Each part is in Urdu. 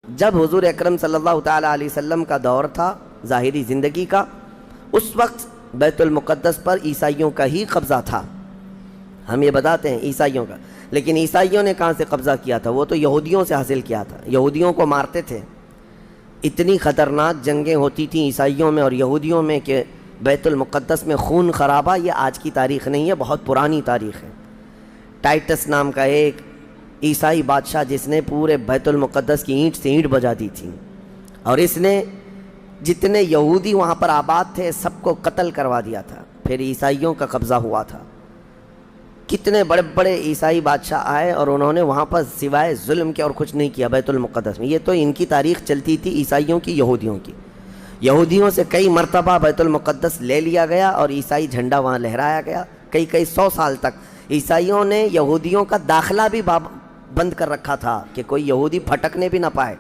جب حضور اکرم صلی اللہ تعالیٰ علیہ وسلم کا دور تھا ظاہری زندگی کا، اس وقت بیت المقدس پر عیسائیوں کا ہی قبضہ تھا. ہم یہ بتاتے ہیں عیسائیوں کا، لیکن عیسائیوں نے کہاں سے قبضہ کیا تھا؟ وہ تو یہودیوں سے حاصل کیا تھا. یہودیوں کو مارتے تھے. اتنی خطرناک جنگیں ہوتی تھیں عیسائیوں میں اور یہودیوں میں کہ بیت المقدس میں خون خرابہ یہ آج کی تاریخ نہیں ہے، بہت پرانی تاریخ ہے. ٹائٹس نام کا ایک عیسائی بادشاہ جس نے پورے بیت المقدس کی اینٹ سے اینٹ بجا دی تھی، اور اس نے جتنے یہودی وہاں پر آباد تھے سب کو قتل کروا دیا تھا. پھر عیسائیوں کا قبضہ ہوا تھا. کتنے بڑے بڑے عیسائی بادشاہ آئے اور انہوں نے وہاں پر سوائے ظلم کے اور کچھ نہیں کیا بیت المقدس میں. یہ تو ان کی تاریخ چلتی تھی عیسائیوں کی، یہودیوں کی. یہودیوں سے کئی مرتبہ بیت المقدس لے لیا گیا اور عیسائی جھنڈا وہاں لہرایا گیا. کئی 100 سال تک عیسائیوں نے یہودیوں کا داخلہ بھی بند کر رکھا تھا کہ کوئی یہودی پھٹکنے بھی نہ پائے.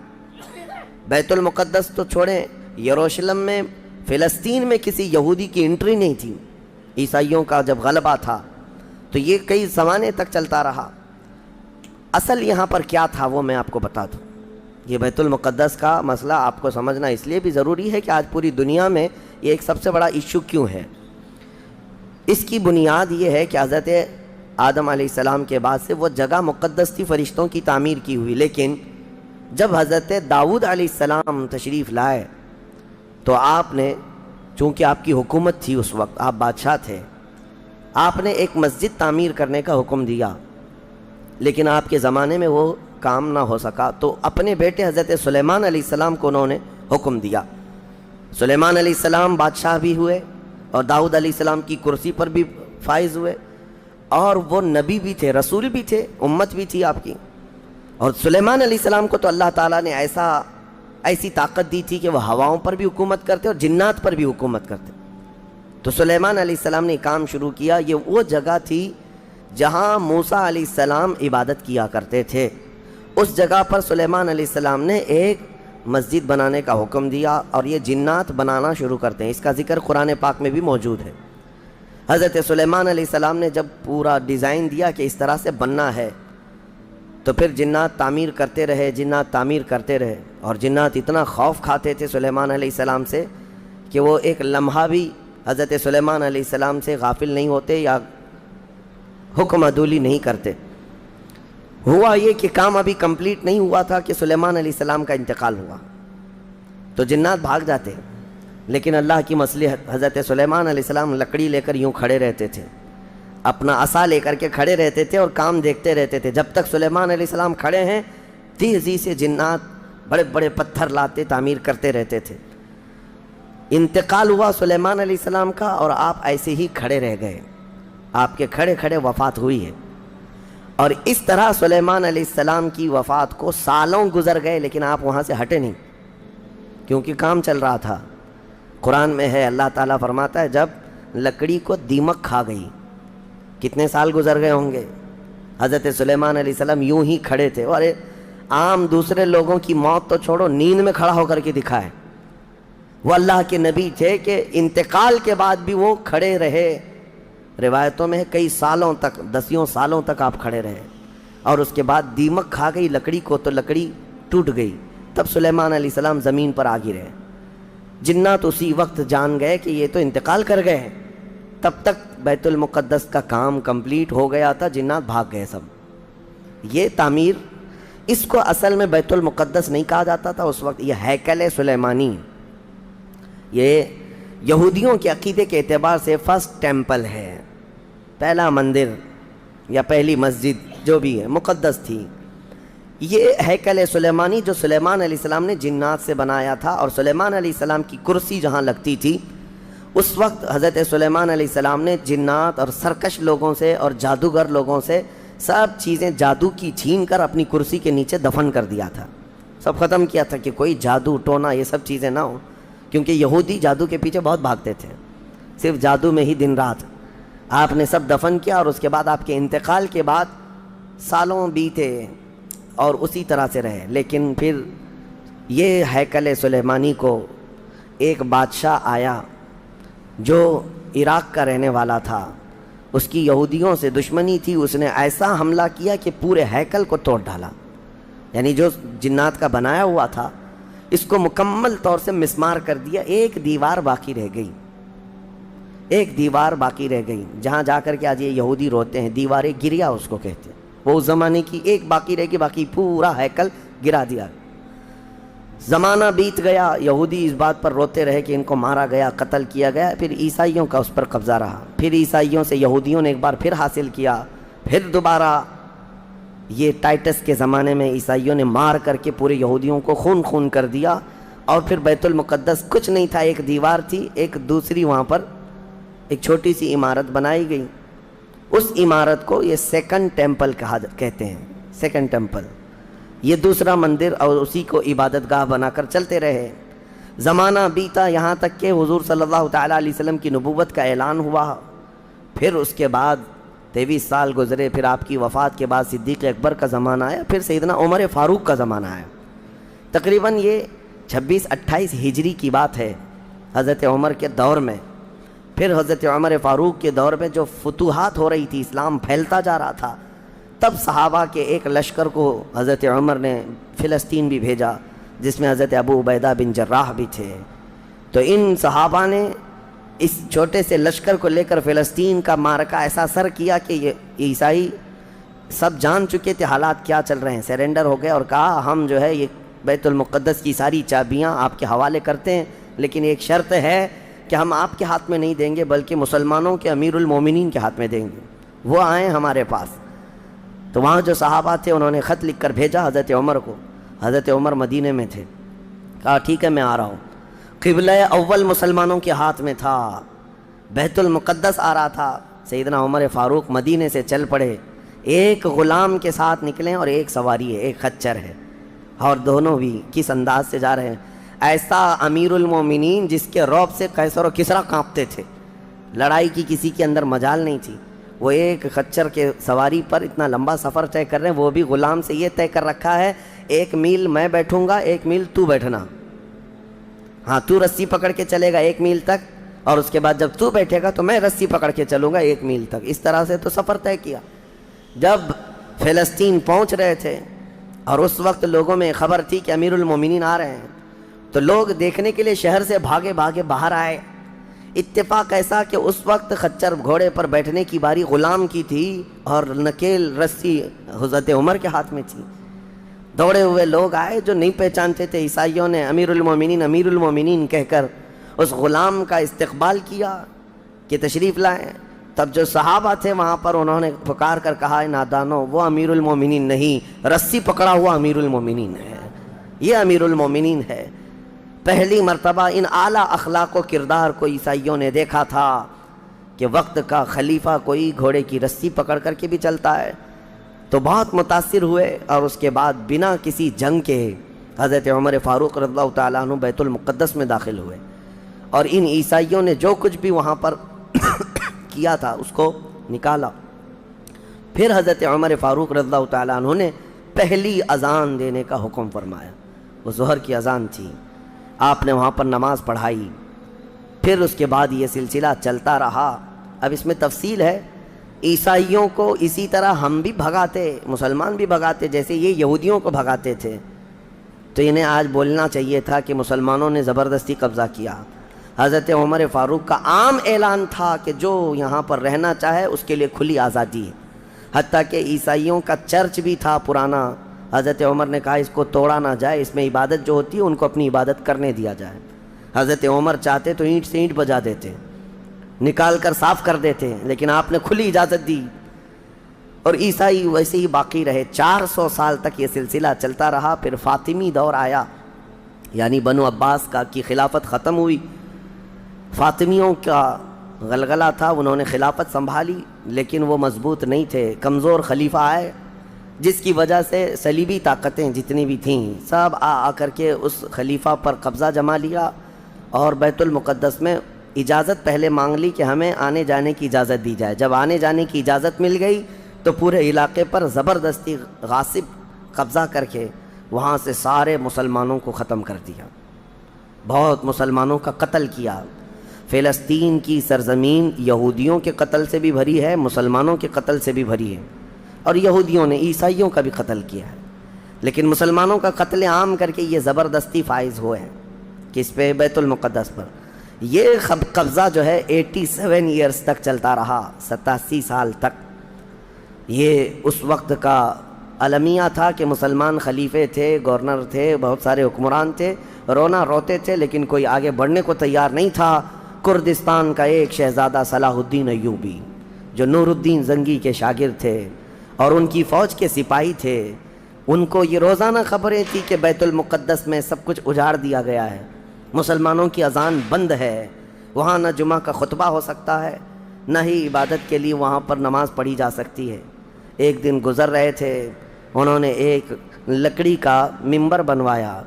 بیت المقدس تو چھوڑیں، یروشلم میں فلسطین میں کسی یہودی کی انٹری نہیں تھی. عیسائیوں کا جب غلبہ تھا تو یہ کئی زمانے تک چلتا رہا. اصل یہاں پر کیا تھا وہ میں آپ کو بتا دوں. یہ بیت المقدس کا مسئلہ آپ کو سمجھنا اس لیے بھی ضروری ہے کہ آج پوری دنیا میں یہ ایک سب سے بڑا ایشو کیوں ہے. اس کی بنیاد یہ ہے کہ حضرت آدم علیہ السلام کے بعد سے وہ جگہ مقدس تھی، فرشتوں کی تعمیر کی ہوئی. لیکن جب حضرت داؤد علیہ السلام تشریف لائے تو آپ نے، چونکہ آپ کی حکومت تھی اس وقت، آپ بادشاہ تھے، آپ نے ایک مسجد تعمیر کرنے کا حکم دیا. لیکن آپ کے زمانے میں وہ کام نہ ہو سکا تو اپنے بیٹے حضرت سلیمان علیہ السلام کو انہوں نے حکم دیا. سلیمان علیہ السلام بادشاہ بھی ہوئے اور داؤد علیہ السلام کی کرسی پر بھی فائز ہوئے، اور وہ نبی بھی تھے، رسول بھی تھے، امت بھی تھی آپ کی. اور سلیمان علیہ السلام کو تو اللہ تعالیٰ نے ایسی طاقت دی تھی کہ وہ ہواؤں پر بھی حکومت کرتے اور جنات پر بھی حکومت کرتے. تو سلیمان علیہ السلام نے کام شروع کیا. یہ وہ جگہ تھی جہاں موسیٰ علیہ السلام عبادت کیا کرتے تھے. اس جگہ پر سلیمان علیہ السلام نے ایک مسجد بنانے کا حکم دیا اور یہ جنات بنانا شروع کرتے ہیں. اس کا ذکر قرآن پاک میں بھی موجود ہے. حضرت سلیمان علیہ السلام نے جب پورا ڈیزائن دیا کہ اس طرح سے بننا ہے تو پھر جنات تعمیر کرتے رہے، جنات تعمیر کرتے رہے. اور جنات اتنا خوف کھاتے تھے سلیمان علیہ السلام سے کہ وہ ایک لمحہ بھی حضرت سلیمان علیہ السلام سے غافل نہیں ہوتے یا حکم عدولی نہیں کرتے. ہوا یہ کہ کام ابھی کمپلیٹ نہیں ہوا تھا کہ سلیمان علیہ السلام کا انتقال ہوا تو جنات بھاگ جاتے. لیکن اللہ کی مصلحت، حضرت سلیمان علیہ السلام لکڑی لے کر یوں کھڑے رہتے تھے، اپنا عصا لے کر کے کھڑے رہتے تھے اور کام دیکھتے رہتے تھے. جب تک سلیمان علیہ السلام کھڑے ہیں تیزی سے جنات بڑے بڑے پتھر لاتے تعمیر کرتے رہتے تھے. انتقال ہوا سلیمان علیہ السلام کا اور آپ ایسے ہی کھڑے رہ گئے. آپ کے کھڑے کھڑے وفات ہوئی ہے. اور اس طرح سلیمان علیہ السلام کی وفات کو سالوں گزر گئے لیکن آپ وہاں سے ہٹے نہیں، کیونکہ کام چل رہا تھا. قرآن میں ہے، اللہ تعالیٰ فرماتا ہے جب لکڑی کو دیمک کھا گئی، کتنے سال گزر گئے ہوں گے. حضرت سلیمان علیہ السلام یوں ہی کھڑے تھے. اور عام دوسرے لوگوں کی موت تو چھوڑو، نیند میں کھڑا ہو کر کے دکھائے. وہ اللہ کے نبی تھے کہ انتقال کے بعد بھی وہ کھڑے رہے. روایتوں میں ہے کئی سالوں تک، 10 سالوں تک آپ کھڑے رہے. اور اس کے بعد دیمک کھا گئی لکڑی کو تو لکڑی ٹوٹ گئی. تب سلیمان علیہ السلام زمین پر آ گرے. جنات اسی وقت جان گئے کہ یہ تو انتقال کر گئے ہیں. تب تک بیت المقدس کا کام کمپلیٹ ہو گیا تھا، جنات بھاگ گئے سب. یہ تعمیر، اس کو اصل میں بیت المقدس نہیں کہا جاتا تھا اس وقت، یہ ہیکل سلیمانی، یہ یہودیوں کے عقیدے کے اعتبار سے فرسٹ ٹیمپل ہے، پہلا مندر یا پہلی مسجد جو بھی ہے مقدس تھی. یہ ہیکل سلیمانی جو سلیمان علیہ السلام نے جنات سے بنایا تھا. اور سلیمان علیہ السلام کی کرسی جہاں لگتی تھی اس وقت حضرت سلیمان علیہ السلام نے جنات اور سرکش لوگوں سے اور جادوگر لوگوں سے سب چیزیں جادو کی چھین کر اپنی کرسی کے نیچے دفن کر دیا تھا. سب ختم کیا تھا کہ کوئی جادو ٹونا یہ سب چیزیں نہ ہوں، کیونکہ یہودی جادو کے پیچھے بہت بھاگتے تھے، صرف جادو میں ہی دن رات. آپ نے سب دفن کیا اور اس کے بعد آپ کے انتقال کے بعد سالوں بیتے اور اسی طرح سے رہے. لیکن پھر یہ ہیکل سلیمانی کو ایک بادشاہ آیا جو عراق کا رہنے والا تھا. اس کی یہودیوں سے دشمنی تھی. اس نے ایسا حملہ کیا کہ پورے ہیکل کو توڑ ڈالا. یعنی جو جنات کا بنایا ہوا تھا اس کو مکمل طور سے مسمار کر دیا. ایک دیوار باقی رہ گئی, ایک دیوار باقی رہ گئی, جہاں جا کر کے آج یہ یہودی روتے ہیں. دیوار گریا اس کو کہتے ہیں. وہ اس زمانے کی ایک باقی رہ گئی, باقی پورا ہیکل گرا دیا. زمانہ بیت گیا, یہودی اس بات پر روتے رہے کہ ان کو مارا گیا, قتل کیا گیا. پھر عیسائیوں کا اس پر قبضہ رہا. پھر عیسائیوں سے یہودیوں نے ایک بار پھر حاصل کیا. پھر دوبارہ یہ ٹائٹس کے زمانے میں عیسائیوں نے مار کر کے پورے یہودیوں کو خون کر دیا. اور پھر بیت المقدس کچھ نہیں تھا, ایک دیوار تھی, ایک دوسری وہاں پر ایک چھوٹی سی عمارت بنائی گئی. اس عمارت کو یہ سیکنڈ ٹیمپل کہتے ہیں. سیکنڈ ٹیمپل یہ دوسرا مندر, اور اسی کو عبادت گاہ بنا کر چلتے رہے. زمانہ بیتا یہاں تک کہ حضور صلی اللہ تعالیٰ علیہ وسلم کی نبوت کا اعلان ہوا. پھر اس کے بعد 23 سال گزرے. پھر آپ کی وفات کے بعد صدیق اکبر کا زمانہ آیا. پھر سیدنا عمر فاروق کا زمانہ آیا. تقریباً یہ 26-28 ہجری کی بات ہے, حضرت عمر کے دور میں. پھر حضرت عمر فاروق کے دور میں جو فتوحات ہو رہی تھی, اسلام پھیلتا جا رہا تھا, تب صحابہ کے ایک لشکر کو حضرت عمر نے فلسطین بھی بھیجا, جس میں حضرت ابو عبیدہ بن جراح بھی تھے. تو ان صحابہ نے اس چھوٹے سے لشکر کو لے کر فلسطین کا معرکہ ایسا سر کیا کہ یہ عیسائی سب جان چکے تھے حالات کیا چل رہے ہیں. سیرنڈر ہو گئے اور کہا ہم جو ہے یہ بیت المقدس کی ساری چابیاں آپ کے حوالے کرتے ہیں, لیکن ایک شرط ہے کہ ہم آپ کے ہاتھ میں نہیں دیں گے بلکہ مسلمانوں کے امیر المومنین کے ہاتھ میں دیں گے. وہ آئیں ہمارے پاس. تو وہاں جو صحابہ تھے انہوں نے خط لکھ کر بھیجا حضرت عمر کو. حضرت عمر مدینے میں تھے. کہا ٹھیک ہے میں آ رہا ہوں. قبلہ اول مسلمانوں کے ہاتھ میں تھا, بیت المقدس آ رہا تھا. سیدنا عمر فاروق مدینے سے چل پڑے. ایک غلام کے ساتھ نکلیں اور ایک سواری ہے, ایک خچر ہے, اور دونوں بھی کس انداز سے جا رہے ہیں. ایسا امیر المومنین جس کے رعب سے قیصر و کسریٰ کانپتے تھے. لڑائی کی کسی کے اندر مجال نہیں تھی. وہ ایک خچر کے سواری پر اتنا لمبا سفر طے کر رہے ہیں. وہ بھی غلام سے یہ طے کر رکھا ہے 1 میل میں بیٹھوں گا, 1 میل تو بیٹھنا. ہاں تو رسی پکڑ کے چلے گا 1 میل تک, اور اس کے بعد جب تو بیٹھے گا تو میں رسی پکڑ کے چلوں گا 1 میل تک. اس طرح سے تو سفر طے کیا. جب فلسطین پہنچ رہے تھے اور اس وقت لوگوں میں خبر تھی کہ امیر المومنین آ رہے ہیں, تو لوگ دیکھنے کے لیے شہر سے بھاگے بھاگے باہر آئے. اتفاق ایسا کہ اس وقت خچر گھوڑے پر بیٹھنے کی باری غلام کی تھی اور نکیل رسی حضرت عمر کے ہاتھ میں تھی. دوڑے ہوئے لوگ آئے جو نہیں پہچانتے تھے. عیسائیوں نے امیر المومنین کہہ کر اس غلام کا استقبال کیا کہ تشریف لائیں. تب جو صحابہ تھے وہاں پر انہوں نے پکار کر کہا نادانو, وہ امیر المومنین نہیں, رسی پکڑا ہوا امیر المومنین ہے, یہ امیر المومنین ہے. پہلی مرتبہ ان اعلیٰ اخلاق و کردار کو عیسائیوں نے دیکھا تھا کہ وقت کا خلیفہ کوئی گھوڑے کی رسی پکڑ کر کے بھی چلتا ہے. تو بہت متاثر ہوئے, اور اس کے بعد بنا کسی جنگ کے حضرت عمر فاروق رضی اللہ تعالیٰ عنہ بیت المقدس میں داخل ہوئے, اور ان عیسائیوں نے جو کچھ بھی وہاں پر کیا تھا اس کو نکالا. پھر حضرت عمر فاروق رضی اللہ تعالیٰ عنہ نے پہلی اذان دینے کا حکم فرمایا. وہ ظہر کی اذان تھی. آپ نے وہاں پر نماز پڑھائی. پھر اس کے بعد یہ سلسلہ چلتا رہا. اب اس میں تفصیل ہے. عیسائیوں کو اسی طرح ہم بھی بھگاتے, مسلمان بھی بھگاتے, جیسے یہ یہودیوں کو بھگاتے تھے. تو انہیں آج بولنا چاہیے تھا کہ مسلمانوں نے زبردستی قبضہ کیا. حضرت عمر فاروق کا عام اعلان تھا کہ جو یہاں پر رہنا چاہے اس کے لیے کھلی آزادی ہے. حتیٰ کہ عیسائیوں کا چرچ بھی تھا پرانا. حضرت عمر نے کہا اس کو توڑا نہ جائے, اس میں عبادت جو ہوتی ہے ان کو اپنی عبادت کرنے دیا جائے. حضرت عمر چاہتے تو اینٹ سے اینٹ بجا دیتے, نکال کر صاف کر دیتے, لیکن آپ نے کھلی اجازت دی. اور عیسائی ویسے ہی باقی رہے. 400 سال تک یہ سلسلہ چلتا رہا. پھر فاطمی دور آیا, یعنی بنو عباس کی خلافت ختم ہوئی. فاطمیوں کا غلغلہ تھا, انہوں نے خلافت سنبھالی, لیکن وہ مضبوط نہیں تھے. کمزور خلیفہ آئے, جس کی وجہ سے صلیبی طاقتیں جتنی بھی تھیں سب آ کر کے اس خلیفہ پر قبضہ جما لیا, اور بیت المقدس میں اجازت پہلے مانگ لی کہ ہمیں آنے جانے کی اجازت دی جائے. جب آنے جانے کی اجازت مل گئی تو پورے علاقے پر زبردستی غاصب قبضہ کر کے وہاں سے سارے مسلمانوں کو ختم کر دیا. بہت مسلمانوں کا قتل کیا. فلسطین کی سرزمین یہودیوں کے قتل سے بھی بھری ہے, مسلمانوں کے قتل سے بھی بھری ہے, اور یہودیوں نے عیسائیوں کا بھی قتل کیا ہے. لیکن مسلمانوں کا قتل عام کر کے یہ زبردستی فائز ہوئے ہیں کہ اس پہ بیت المقدس پر یہ قبضہ جو ہے 87 ایئرز تک چلتا رہا، 87 سال تک۔ یہ اس وقت کا المیہ تھا کہ مسلمان خلیفے تھے، گورنر تھے، بہت سارے حکمران تھے، رونا روتے تھے، لیکن کوئی آگے بڑھنے کو تیار نہیں تھا۔ کردستان کا ایک شہزادہ صلاح الدین ایوبی جو نور الدین زنگی کے شاگرد تھے اور ان کی فوج کے سپاہی تھے، ان کو یہ روزانہ خبریں تھی کہ بیت المقدس میں سب کچھ اجاڑ دیا گیا ہے، مسلمانوں کی اذان بند ہے، وہاں نہ جمعہ کا خطبہ ہو سکتا ہے، نہ ہی عبادت کے لیے وہاں پر نماز پڑھی جا سکتی ہے۔ ایک دن گزر رہے تھے، انہوں نے ایک لکڑی کا ممبر بنوایا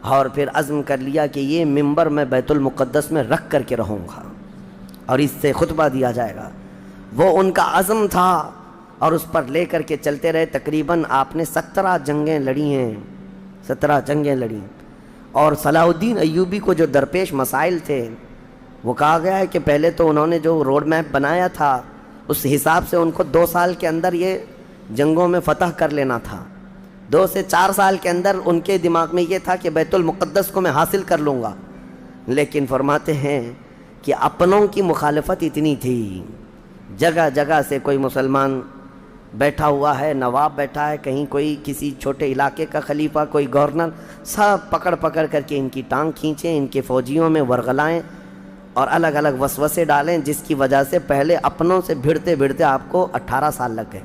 اور پھر عزم کر لیا کہ یہ ممبر میں بیت المقدس میں رکھ کر کے رہوں گا اور اس سے خطبہ دیا جائے گا۔ وہ ان کا عزم تھا اور اس پر لے کر کے چلتے رہے۔ تقریباً آپ نے 17 جنگیں لڑی ہیں، 17 جنگیں لڑی، اور صلاح الدین ایوبی کو جو درپیش مسائل تھے وہ کہا گیا ہے کہ پہلے تو انہوں نے جو روڈ میپ بنایا تھا اس حساب سے ان کو 2 سال کے اندر یہ جنگوں میں فتح کر لینا تھا۔ 2 سے 4 سال کے اندر ان کے دماغ میں یہ تھا کہ بیت المقدس کو میں حاصل کر لوں گا، لیکن فرماتے ہیں کہ اپنوں کی مخالفت اتنی تھی، جگہ جگہ سے کوئی مسلمان بیٹھا ہوا ہے، نواب بیٹھا ہے، کہیں کوئی کسی چھوٹے علاقے کا خلیفہ، کوئی گورنر، سب پکڑ پکڑ کر کے ان کی ٹانگ کھینچیں، ان کے فوجیوں میں ورغلائیں اور الگ الگ وسوسے ڈالیں، جس کی وجہ سے پہلے اپنوں سے بھڑتے بھڑتے آپ کو 18 سال لگ گئے۔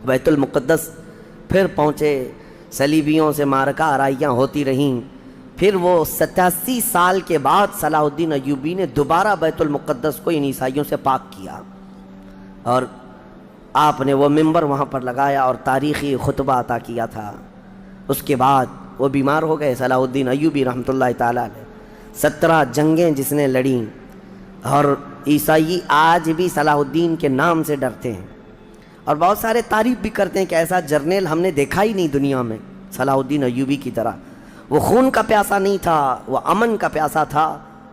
بیت المقدس پھر پہنچے، صلیبیوں سے معرکہ آرائیاں ہوتی رہیں، پھر وہ 87 سال کے بعد صلاح الدین ایوبی نے دوبارہ بیت المقدس کو ان عیسائیوں سے پاک کیا اور آپ نے وہ ممبر وہاں پر لگایا اور تاریخی خطبہ عطا کیا تھا۔ اس کے بعد وہ بیمار ہو گئے صلاح الدین ایوبی رحمۃ اللہ تعالیٰ علیہ۔ 17 جنگیں جس نے لڑیں، اور عیسائی آج بھی صلاح الدین کے نام سے ڈرتے ہیں اور بہت سارے تعریف بھی کرتے ہیں کہ ایسا جرنیل ہم نے دیکھا ہی نہیں دنیا میں صلاح الدین ایوبی کی طرح۔ وہ خون کا پیاسا نہیں تھا، وہ امن کا پیاسا تھا۔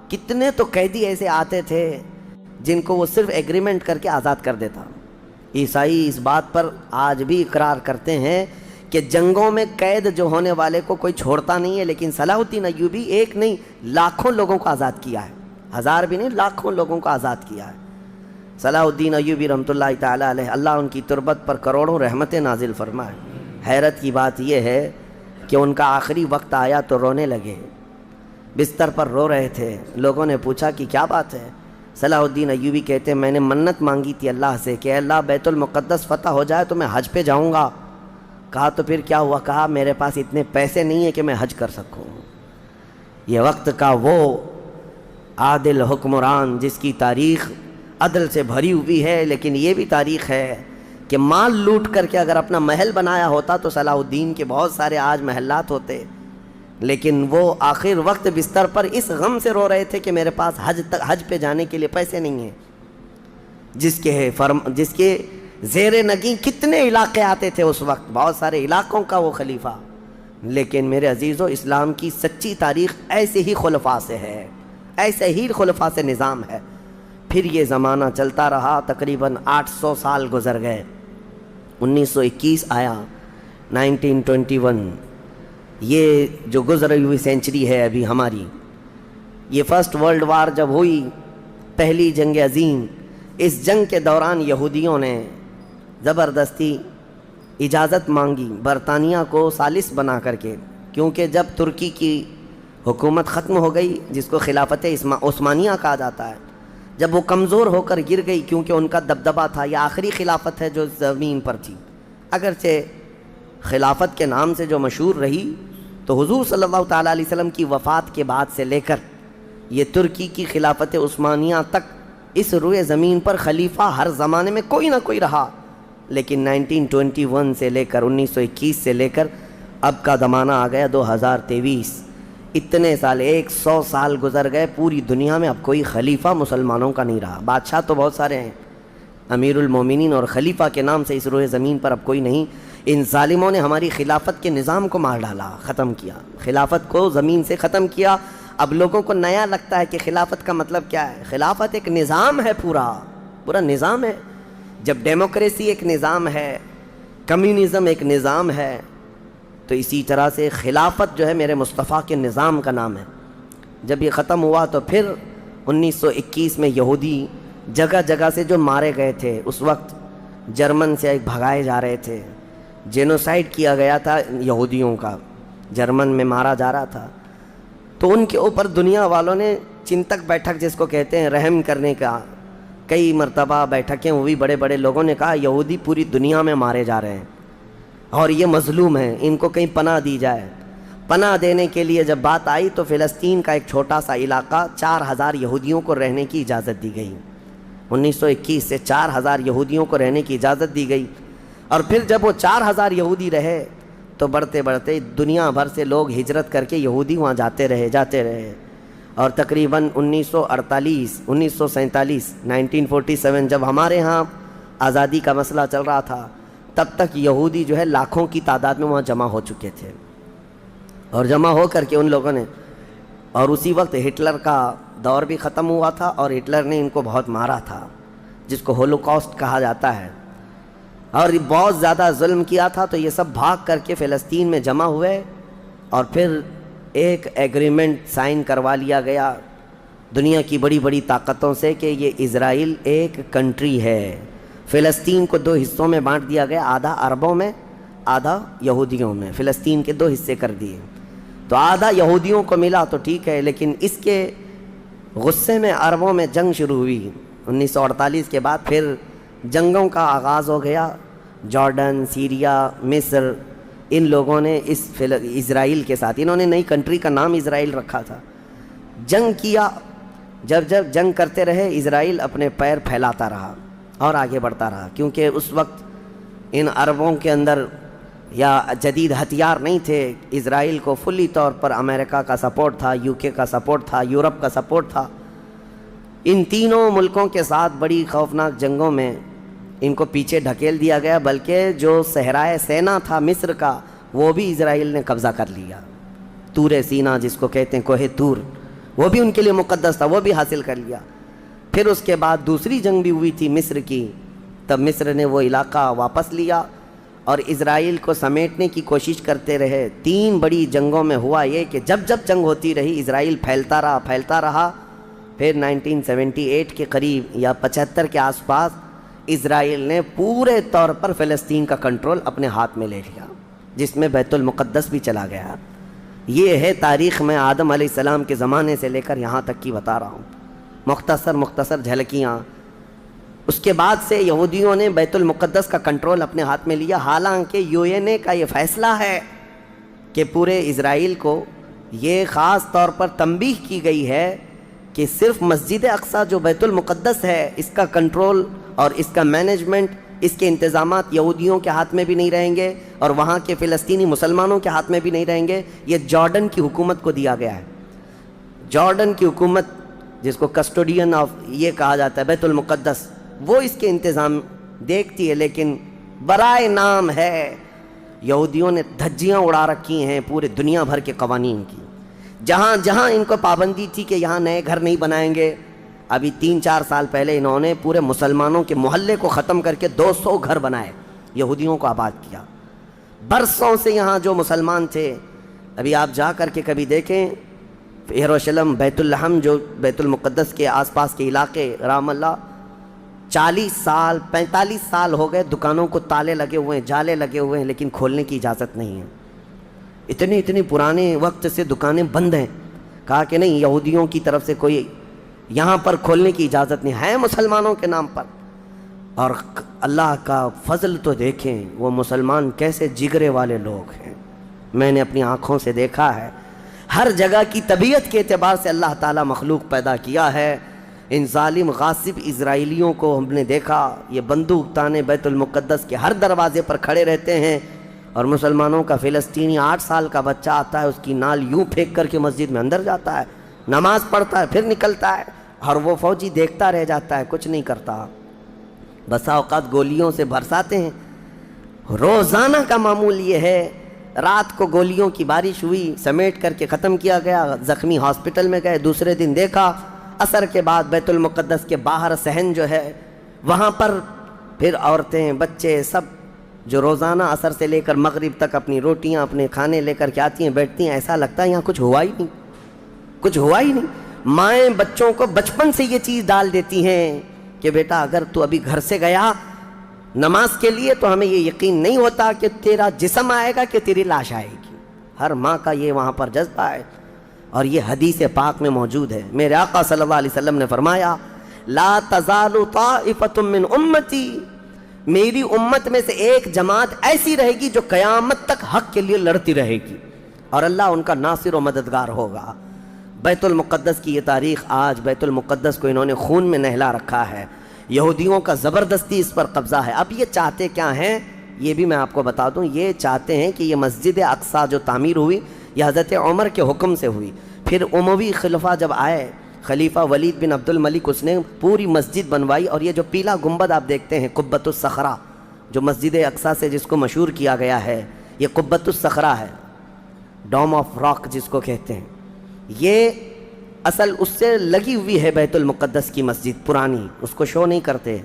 کتنے تو قیدی ایسے آتے تھے جن کو وہ صرف ایگریمنٹ کر کے آزاد کر دیتا۔ عیسائی اس بات پر آج بھی اقرار کرتے ہیں کہ جنگوں میں قید جو ہونے والے کو کوئی چھوڑتا نہیں ہے، لیکن صلاح الدین ایوبی ایک نہیں لاکھوں لوگوں کو آزاد کیا ہے، 1000 بھی نہیں، لاکھوں لوگوں کو آزاد کیا ہے صلاح الدین ایوبی رحمۃ اللہ تعالیٰ علیہ۔ اللہ ان کی تربت پر کروڑوں رحمتیں نازل فرمائے۔ حیرت کی بات یہ ہے کہ ان کا آخری وقت آیا تو رونے لگے، بستر پر رو رہے تھے۔ لوگوں نے پوچھا کہ کیا بات ہے؟ صلاح الدین ایوبی کہتے ہیں میں نے منت مانگی تھی اللہ سے کہ اللہ بیت المقدس فتح ہو جائے تو میں حج پہ جاؤں گا۔ کہا تو پھر کیا ہوا؟ کہا میرے پاس اتنے پیسے نہیں ہیں کہ میں حج کر سکوں۔ یہ وقت کا وہ عادل حکمران جس کی تاریخ عدل سے بھری ہوئی ہے، لیکن یہ بھی تاریخ ہے کہ مال لوٹ کر کے اگر اپنا محل بنایا ہوتا تو صلاح الدین کے بہت سارے آج محلات ہوتے، لیکن وہ آخر وقت بستر پر اس غم سے رو رہے تھے کہ میرے پاس حج پہ جانے کے لیے پیسے نہیں ہیں۔ جس کے زیر نگیں کتنے علاقے آتے تھے اس وقت، بہت سارے علاقوں کا وہ خلیفہ۔ لیکن میرے عزیزو، اسلام کی سچی تاریخ ایسے ہی خلفاء سے ہے، ایسے ہی خلفاء سے نظام ہے۔ پھر یہ زمانہ چلتا رہا، تقریباً 800 سال گزر گئے۔ 1921 آیا، 1921، یہ جو گزری ہوئی سینچری ہے ابھی ہماری، یہ فرسٹ ورلڈ وار جب ہوئی، پہلی جنگ عظیم، اس جنگ کے دوران یہودیوں نے زبردستی اجازت مانگی برطانیہ کو ثالث بنا کر کے، کیونکہ جب ترکی کی حکومت ختم ہو گئی جس کو خلافت عثمانیہ کہا جاتا ہے، جب وہ کمزور ہو کر گر گئی، کیونکہ ان کا دبدبہ تھا، یہ آخری خلافت ہے جو زمین پر تھی، اگرچہ خلافت کے نام سے جو مشہور رہی، تو حضور صلی اللہ تعالیٰ علیہ وسلم کی وفات کے بعد سے لے کر یہ ترکی کی خلافت عثمانیہ تک اس روئے زمین پر خلیفہ ہر زمانے میں کوئی نہ کوئی رہا، لیکن 1921 سے لے کر 1921 سے لے کر اب کا زمانہ آ گیا 2023، اتنے سال، 100 سال گزر گئے، پوری دنیا میں اب کوئی خلیفہ مسلمانوں کا نہیں رہا۔ بادشاہ تو بہت سارے ہیں، امیر المومنین، اور خلیفہ کے نام سے اس روئے زمین پر اب کوئی نہیں۔ ان ظالموں نے ہماری خلافت کے نظام کو مار ڈالا، ختم کیا، خلافت کو زمین سے ختم کیا۔ اب لوگوں کو نیا لگتا ہے کہ خلافت کا مطلب کیا ہے۔ خلافت ایک نظام ہے، پورا نظام ہے۔ جب ڈیموکریسی ایک نظام ہے، کمیونزم ایک نظام ہے، تو اسی طرح سے خلافت جو ہے میرے مصطفیٰ کے نظام کا نام ہے۔ جب یہ ختم ہوا تو پھر 1921 میں یہودی جگہ جگہ سے جو مارے گئے تھے، اس وقت جرمن سے بھگائے جا رہے تھے، جینوسائیڈ کیا گیا تھا یہودیوں کا، جرمن میں مارا جا رہا تھا، تو ان کے اوپر دنیا والوں نے چنتک بیٹھک جس کو کہتے ہیں رحم کرنے کا کئی مرتبہ بیٹھکیں ہوئی، بڑے بڑے لوگوں نے کہا یہودی پوری دنیا میں مارے جا رہے ہیں اور یہ مظلوم ہیں، ان کو کہیں پناہ دی جائے۔ پناہ دینے کے لیے جب بات آئی تو فلسطین کا ایک چھوٹا سا علاقہ 4000 یہودیوں کو رہنے کی اجازت دی گئی۔ 1921 سے 4000 یہودیوں کو رہنے کی اجازت دی گئی، اور پھر جب وہ 4000 یہودی رہے تو بڑھتے بڑھتے دنیا بھر سے لوگ ہجرت کر کے یہودی وہاں جاتے رہے، اور تقریباً 1947 جب ہمارے ہاں آزادی کا مسئلہ چل رہا تھا، تب تک یہودی جو ہے لاکھوں کی تعداد میں وہاں جمع ہو چکے تھے، اور جمع ہو کر کے ان لوگوں نے، اور اسی وقت ہٹلر کا دور بھی ختم ہوا تھا اور ہٹلر نے ان کو بہت مارا تھا، جس کو ہولوکاسٹ کہا جاتا ہے، اور بہت زیادہ ظلم کیا تھا۔ تو یہ سب بھاگ کر کے فلسطین میں جمع ہوئے، اور پھر ایک ایگریمنٹ سائن کروا لیا گیا دنیا کی بڑی بڑی طاقتوں سے کہ یہ اسرائیل ایک کنٹری ہے۔ فلسطین کو 2 حصوں میں بانٹ دیا گیا، آدھا عربوں میں آدھا یہودیوں میں، فلسطین کے 2 حصے کر دیے، تو آدھا یہودیوں کو ملا تو ٹھیک ہے، لیکن اس کے غصے میں عربوں میں جنگ شروع ہوئی 1948 کے بعد، پھر جنگوں کا آغاز ہو گیا۔ جارڈن، سیریا، مصر، ان لوگوں نے اسرائیل کے ساتھ، انہوں نے نئی کنٹری کا نام اسرائیل رکھا تھا، جنگ کیا۔ جب جنگ کرتے رہے، اسرائیل اپنے پیر پھیلاتا رہا اور آگے بڑھتا رہا، کیونکہ اس وقت ان عربوں کے اندر یا جدید ہتھیار نہیں تھے۔ اسرائیل کو فلی طور پر امریکہ کا سپورٹ تھا، UK کا سپورٹ تھا، یورپ کا سپورٹ تھا۔ ان تینوں ملکوں کے ساتھ بڑی خوفناک جنگوں میں ان کو پیچھے ڈھکیل دیا گیا، بلکہ جو صحرائے سینا تھا مصر کا، وہ بھی اسرائیل نے قبضہ کر لیا۔ طور سینا جس کو کہتے ہیں، کوہ طور، وہ بھی ان کے لیے مقدس تھا، وہ بھی حاصل کر لیا۔ پھر اس کے بعد دوسری جنگ بھی ہوئی تھی مصر کی، تب مصر نے وہ علاقہ واپس لیا اور اسرائیل کو سمیٹنے کی کوشش کرتے رہے۔ 3 بڑی جنگوں میں ہوا یہ کہ جب جنگ ہوتی رہی، اسرائیل پھیلتا رہا۔ پھر 1978 کے قریب یا 75 کے آس پاس اسرائیل نے پورے طور پر فلسطین کا کنٹرول اپنے ہاتھ میں لے لیا، جس میں بیت المقدس بھی چلا گیا۔ یہ ہے تاریخ میں آدم علیہ السلام کے زمانے سے لے کر یہاں تک کی بتا رہا ہوں، مختصر جھلکیاں۔ اس کے بعد سے یہودیوں نے بیت المقدس کا کنٹرول اپنے ہاتھ میں لیا، حالانکہ UN کا یہ فیصلہ ہے کہ پورے اسرائیل کو یہ خاص طور پر تنبیہ کی گئی ہے کہ صرف مسجد اقصیٰ جو بیت المقدس ہے، اس کا کنٹرول اور اس کا مینجمنٹ، اس کے انتظامات یہودیوں کے ہاتھ میں بھی نہیں رہیں گے اور وہاں کے فلسطینی مسلمانوں کے ہاتھ میں بھی نہیں رہیں گے، یہ جارڈن کی حکومت کو دیا گیا ہے۔ جارڈن کی حکومت، جس کو کسٹوڈین آف یہ کہا جاتا ہے بیت المقدس، وہ اس کے انتظام دیکھتی ہے، لیکن برائے نام ہے یہودیوں نے دھجیاں اڑا رکھی ہیں پورے دنیا بھر کے قوانین کی۔ جہاں ان کو پابندی تھی کہ یہاں نئے گھر نہیں بنائیں گے، ابھی 3-4 سال پہلے انہوں نے پورے مسلمانوں کے محلے کو ختم کر کے 200 گھر بنائے، یہودیوں کو آباد کیا۔ برسوں سے یہاں جو مسلمان تھے، ابھی آپ جا کر کے کبھی دیکھیں یروشلم، بیت الحم، جو بیت المقدس کے آس پاس کے علاقے، رام اللہ، 45 سال ہو گئے، دکانوں کو تالے لگے ہوئے ہیں، جالے لگے ہوئے ہیں، لیکن کھولنے کی اجازت نہیں ہے۔ اتنے پرانے وقت سے دکانیں بند ہیں، کہا کہ نہیں، یہودیوں کی طرف سے کوئی یہاں پر کھولنے کی اجازت نہیں ہے، مسلمانوں کے نام پر۔ اور اللہ کا فضل تو دیکھیں، وہ مسلمان کیسے جگرے والے لوگ ہیں، میں نے اپنی آنکھوں سے دیکھا ہے۔ ہر جگہ کی طبیعت کے اعتبار سے اللہ تعالیٰ مخلوق پیدا کیا ہے۔ ان ظالم غاصب اسرائیلیوں کو ہم نے دیکھا، یہ بندوق تانے بیت المقدس کے ہر دروازے پر کھڑے رہتے ہیں، اور مسلمانوں کا فلسطینی 8 سال کا بچہ آتا ہے، اس کی نال یوں پھینک کر کے مسجد میں اندر جاتا ہے، نماز پڑھتا ہے، پھر نکلتا ہے، اور وہ فوجی دیکھتا رہ جاتا ہے، کچھ نہیں کرتا۔ بسا اوقات گولیوں سے برساتے ہیں۔ روزانہ کا معمول یہ ہے، رات کو گولیوں کی بارش ہوئی، سمیٹ کر کے ختم کیا گیا، زخمی ہاسپٹل میں گئے، دوسرے دن دیکھا عصر کے بعد بیت المقدس کے باہر صحن جو ہے وہاں پر پھر عورتیں، بچے سب جو روزانہ عصر سے لے کر مغرب تک اپنی روٹیاں اپنے کھانے لے کر کے آتی ہیں بیٹھتی ہیں، ایسا لگتا ہے یہاں کچھ ہوا ہی نہیں، کچھ ہوا ہی نہیں۔ مائیں بچوں کو بچپن سے یہ چیز ڈال دیتی ہیں کہ بیٹا اگر تو ابھی گھر سے گیا نماز کے لیے تو ہمیں یہ یقین نہیں ہوتا کہ تیرا جسم آئے گا کہ تیری لاش آئے گی۔ ہر ماں کا یہ وہاں پر جذبہ ہے، اور یہ حدیث پاک میں موجود ہے۔ میرے آقا صلی اللہ علیہ وسلم نے فرمایا لا تزال طائفۃ من امتی، میری امت میں سے ایک جماعت ایسی رہے گی جو قیامت تک حق کے لیے لڑتی رہے گی، اور اللہ ان کا ناصر و مددگار ہوگا۔ بیت المقدس کی یہ تاریخ، آج بیت المقدس کو انہوں نے خون میں نہلا رکھا ہے، یہودیوں کا زبردستی اس پر قبضہ ہے۔ اب یہ چاہتے کیا ہیں یہ بھی میں آپ کو بتا دوں، یہ چاہتے ہیں کہ یہ مسجد اقصیٰ جو تعمیر ہوئی یہ حضرت عمر کے حکم سے ہوئی، پھر اموی خلفاء جب آئے، خلیفہ ولید بن عبد الملک، اس نے پوری مسجد بنوائی، اور یہ جو پیلا گنبد آپ دیکھتے ہیں قبۃ الصخرہ جو مسجد اقصیٰ سے جس کو مشہور کیا گیا ہے، یہ قبۃ الصخرہ ہے، ڈوم آف راک جس کو کہتے ہیں، یہ اصل اس سے لگی ہوئی ہے بیت المقدس کی مسجد پرانی، اس کو شو نہیں کرتے،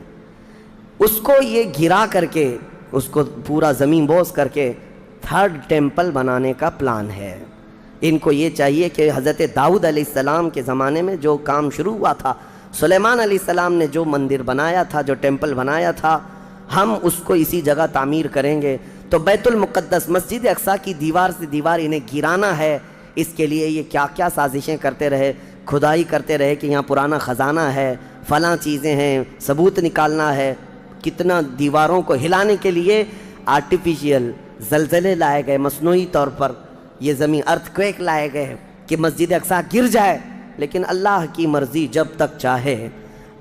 اس کو یہ گرا کر کے اس کو پورا زمین بوس کر کے تھرڈ ٹیمپل بنانے کا پلان ہے۔ ان کو یہ چاہیے کہ حضرت داؤد علیہ السلام کے زمانے میں جو کام شروع ہوا تھا، سلیمان علیہ السلام نے جو مندر بنایا تھا، جو ٹیمپل بنایا تھا، ہم اس کو اسی جگہ تعمیر کریں گے۔ تو بیت المقدس مسجد اقصیٰ کی دیوار سے دیوار انہیں گرانا ہے، اس کے لیے یہ کیا کیا سازشیں کرتے رہے، کھدائی کرتے رہے کہ یہاں پرانا خزانہ ہے، فلاں چیزیں ہیں، ثبوت نکالنا ہے، کتنا دیواروں کو ہلانے کے لیے آرٹیفیشیل زلزلے لائے گئے، مصنوعی طور پر یہ زمین ارتھ کویک لائے گئے کہ مسجد اقصیٰ گر جائے، لیکن اللہ کی مرضی جب تک چاہے۔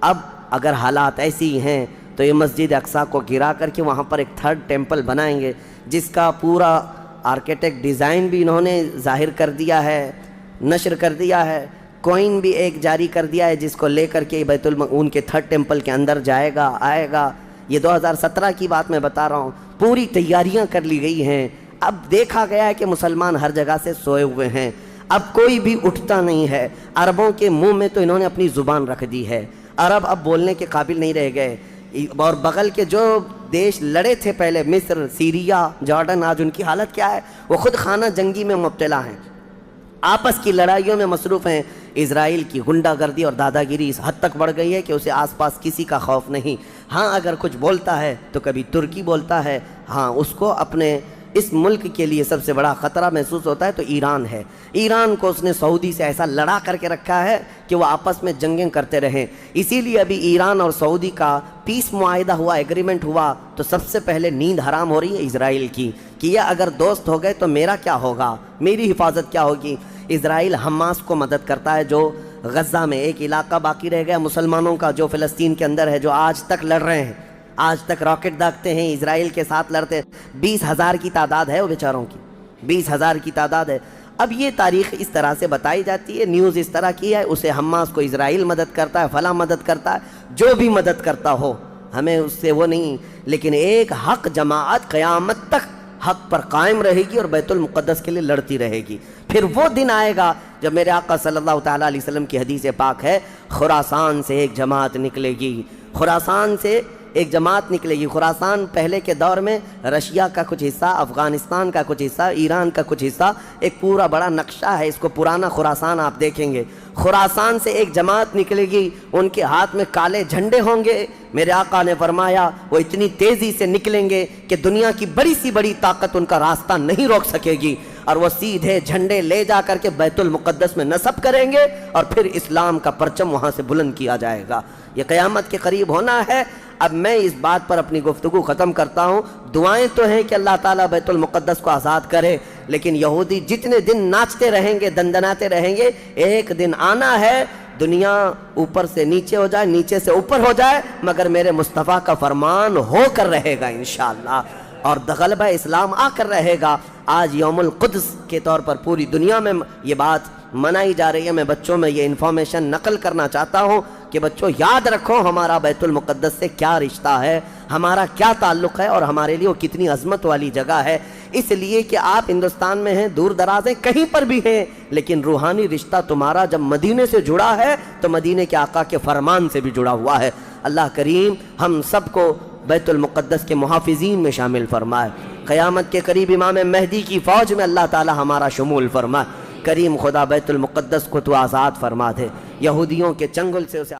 اب اگر حالات ایسی ہیں تو یہ مسجد اقصیٰ کو گرا کر کے وہاں پر ایک تھرڈ ٹیمپل بنائیں گے، جس کا پورا آرکیٹیکٹ ڈیزائن بھی انہوں نے ظاہر کر دیا ہے، نشر کر دیا ہے، کوئن بھی ایک جاری کر دیا ہے جس کو لے کر کے ان کے تھرڈ ٹیمپل کے اندر جائے گا، آئے گا۔ یہ 2017 کی بات میں بتا رہا ہوں، پوری تیاریاں کر لی گئی ہیں۔ اب دیکھا گیا ہے کہ مسلمان ہر جگہ سے سوئے ہوئے ہیں، اب کوئی بھی اٹھتا نہیں ہے۔ عربوں کے منہ میں تو انہوں نے اپنی زبان رکھ دی ہے، عرب اب بولنے کے قابل نہیں رہ گئے، اور بغل کے جو دیش لڑے تھے پہلے، مصر، سیریا، جارڈن، آج ان کی حالت کیا ہے؟ وہ خود خانہ جنگی میں مبتلا ہیں، آپس کی لڑائیوں میں مصروف ہیں۔ اسرائیل کی غنڈہ گردی اور دادا گیری اس حد تک بڑھ گئی ہے کہ اسے آس پاس کسی کا خوف نہیں۔ ہاں اگر کچھ بولتا ہے تو کبھی ترکی بولتا ہے، ہاں اس کو اپنے اس ملک کے لیے سب سے بڑا خطرہ محسوس ہوتا ہے تو ایران ہے۔ ایران کو اس نے سعودی سے ایسا لڑا کر کے رکھا ہے کہ وہ آپس میں جنگیں کرتے رہیں، اسی لیے ابھی ایران اور سعودی کا پیس معاہدہ ہوا، ایگریمنٹ ہوا، تو سب سے پہلے نیند حرام ہو رہی ہے اسرائیل کی کہ یہ اگر دوست ہو گئے تو میرا کیا ہوگا، میری حفاظت کیا ہوگی۔ اسرائیل حماس کو مدد کرتا ہے جو غزہ میں ایک علاقہ باقی رہ گیا مسلمانوں کا جو فلسطین کے اندر ہے، جو آج تک لڑ رہے ہیں، آج تک راکٹ داغتے ہیں، اسرائیل کے ساتھ لڑتے ہیں۔ 20,000 کی تعداد ہے وہ بیچاروں کی، 20,000 کی تعداد ہے۔ اب یہ تاریخ اس طرح سے بتائی جاتی ہے، نیوز اس طرح کی ہے، اسے حماس کو اسرائیل مدد کرتا ہے، فلاں مدد کرتا ہے، جو بھی مدد کرتا ہو ہمیں اس سے وہ نہیں، لیکن ایک حق جماعت قیامت تک حق پر قائم رہے گی اور بیت المقدس کے لیے لڑتی رہے گی۔ پھر وہ دن آئے گا جب میرے آقا صلی اللہ تعالیٰ علیہ وسلم کی حدیث پاک ہے، خراسان سے ایک جماعت نکلے گی، خراسان سے ایک جماعت نکلے گی۔ خراسان پہلے کے دور میں رشیا کا کچھ حصہ، افغانستان کا کچھ حصہ، ایران کا کچھ حصہ، ایک پورا بڑا نقشہ ہے، اس کو پرانا خراسان آپ دیکھیں گے۔ خراسان سے ایک جماعت نکلے گی، ان کے ہاتھ میں کالے جھنڈے ہوں گے۔ میرے آقا نے فرمایا وہ اتنی تیزی سے نکلیں گے کہ دنیا کی بڑی سی بڑی طاقت ان کا راستہ نہیں روک سکے گی، اور وہ سیدھے جھنڈے لے جا کر کے بیت المقدس میں نصب کریں گے، اور پھر اسلام کا پرچم وہاں سے بلند کیا جائے گا۔ یہ قیامت کے قریب ہونا ہے۔ اب میں اس بات پر اپنی گفتگو ختم کرتا ہوں۔ دعائیں تو ہیں کہ اللہ تعالیٰ بیت المقدس کو آزاد کرے، لیکن یہودی جتنے دن ناچتے رہیں گے، دندناتے رہیں گے، ایک دن آنا ہے دنیا اوپر سے نیچے ہو جائے، نیچے سے اوپر ہو جائے، مگر میرے مصطفیٰ کا فرمان ہو کر رہے گا انشاءاللہ، اور غلبہ اسلام آ کر رہے گا۔ آج یوم القدس کے طور پر پوری دنیا میں یہ بات منائی جا رہی ہے۔ میں بچوں میں یہ انفارمیشن نقل کرنا چاہتا ہوں کہ بچوں یاد رکھو ہمارا بیت المقدس سے کیا رشتہ ہے، ہمارا کیا تعلق ہے، اور ہمارے لیے وہ کتنی عظمت والی جگہ ہے۔ اس لیے کہ آپ ہندوستان میں ہیں، دور دراز ہیں، کہیں پر بھی ہیں، لیکن روحانی رشتہ تمہارا جب مدینے سے جڑا ہے تو مدینے کے آقا کے فرمان سے بھی جڑا ہوا ہے۔ اللہ کریم ہم سب کو بیت المقدس کے محافظین میں شامل فرمائے، قیامت کے قریب امام مہدی کی فوج میں اللہ تعالی ہمارا شمول فرمائے۔ کریم خدا بیت المقدس کو تو آزاد فرما دے، یہودیوں کے چنگل سے اسے